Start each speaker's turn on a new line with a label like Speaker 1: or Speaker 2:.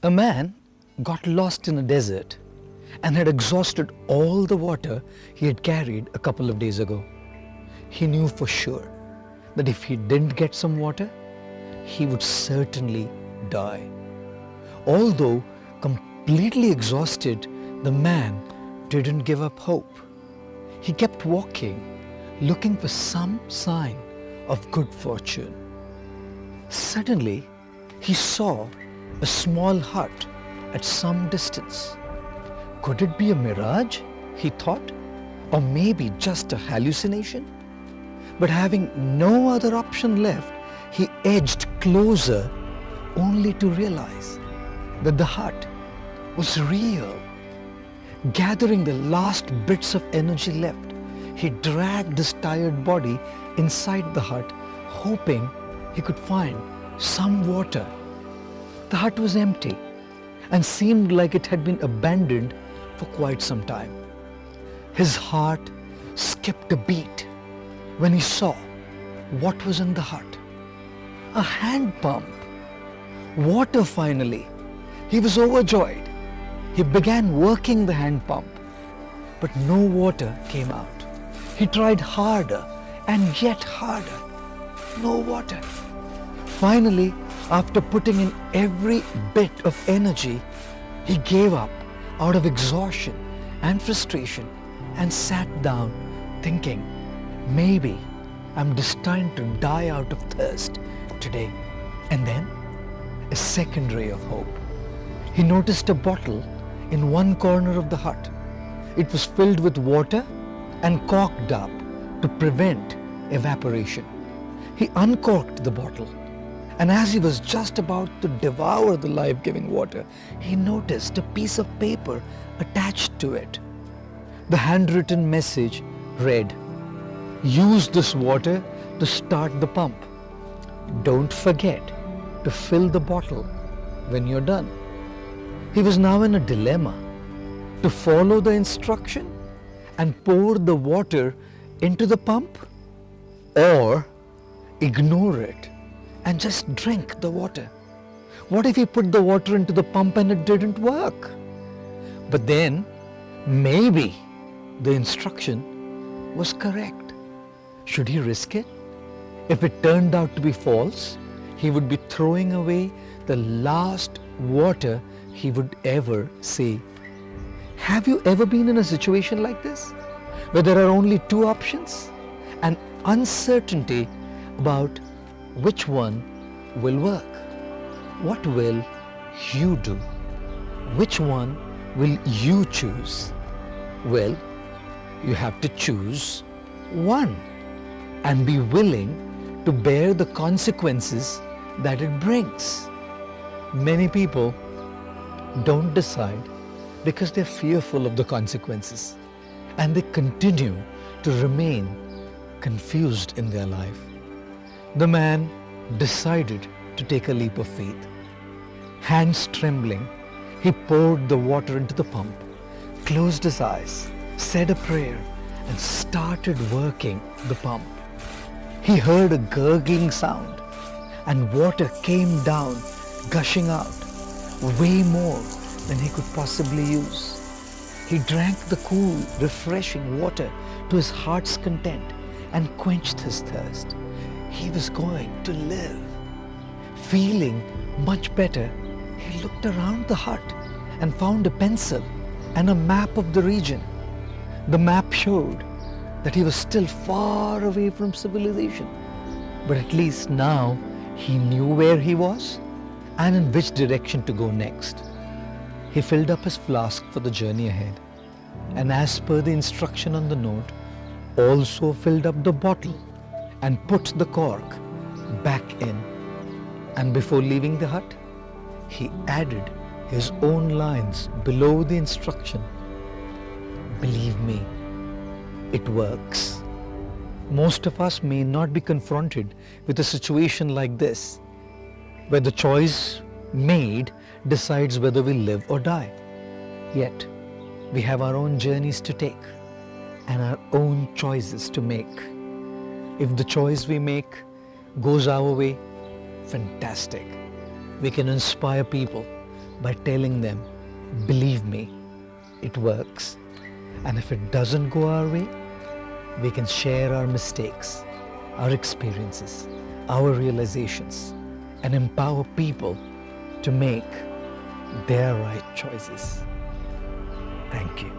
Speaker 1: A man got lost in a desert and had exhausted all the water he had carried a couple of days ago. He knew for sure that if he didn't get some water, he would certainly die. Although completely exhausted, the man didn't give up hope. He kept walking, looking for some sign of good fortune. Suddenly, he saw a small hut at some distance. Could it be a mirage, he thought, or maybe just a hallucination? But having no other option left, he edged closer only to realize that the hut was real. Gathering the last bits of energy left, he dragged his tired body inside the hut, hoping he could find some water. The hut was empty and seemed like it had been abandoned for quite some time. His heart skipped a beat when he saw what was in the hut. A hand pump. Water finally. He was overjoyed. He began working the hand pump, but no water came out. He tried harder and yet harder. No water. Finally, after putting in every bit of energy, he gave up out of exhaustion and frustration and sat down thinking, maybe I'm destined to die out of thirst today. And then a second ray of hope. He noticed a bottle in one corner of the hut. It was filled with water and corked up to prevent evaporation. He uncorked the bottle, and as he was just about to devour the life-giving water, he noticed a piece of paper attached to it. The handwritten message read, "Use this water to start the pump. Don't forget to fill the bottle when you're done." He was now in a dilemma: to follow the instruction and pour the water into the pump, or ignore it and just drink the water. What if he put the water into the pump and it didn't work? But then, maybe the instruction was correct. Should he risk it? If it turned out to be false, he would be throwing away the last water he would ever see. Have you ever been in a situation like this, where there are only two options and uncertainty about which one will work? What will you do? Which one will you choose? Well, you have to choose one and be willing to bear the consequences that it brings. Many people don't decide because they're fearful of the consequences, and they continue to remain confused in their life. The man decided to take a leap of faith. Hands trembling, he poured the water into the pump, closed his eyes, said a prayer, and started working the pump. He heard a gurgling sound, and water came down, gushing out, way more than he could possibly use. He drank the cool, refreshing water to his heart's content and quenched his thirst. He was going to live. Feeling much better, he looked around the hut and found a pencil and a map of the region. The map showed that he was still far away from civilization, but at least now he knew where he was and in which direction to go next. He filled up his flask for the journey ahead, and as per the instruction on the note, also filled up the bottle and put the cork back in. And before leaving the hut, he added his own lines below the instruction. Believe me, it works. Most of us may not be confronted with a situation like this, where the choice made decides whether we live or die. Yet, we have our own journeys to take and our own choices to make. If the choice we make goes our way, fantastic. We can inspire people by telling them, believe me, it works. And if it doesn't go our way, we can share our mistakes, our experiences, our realizations, and empower people to make their right choices. Thank you.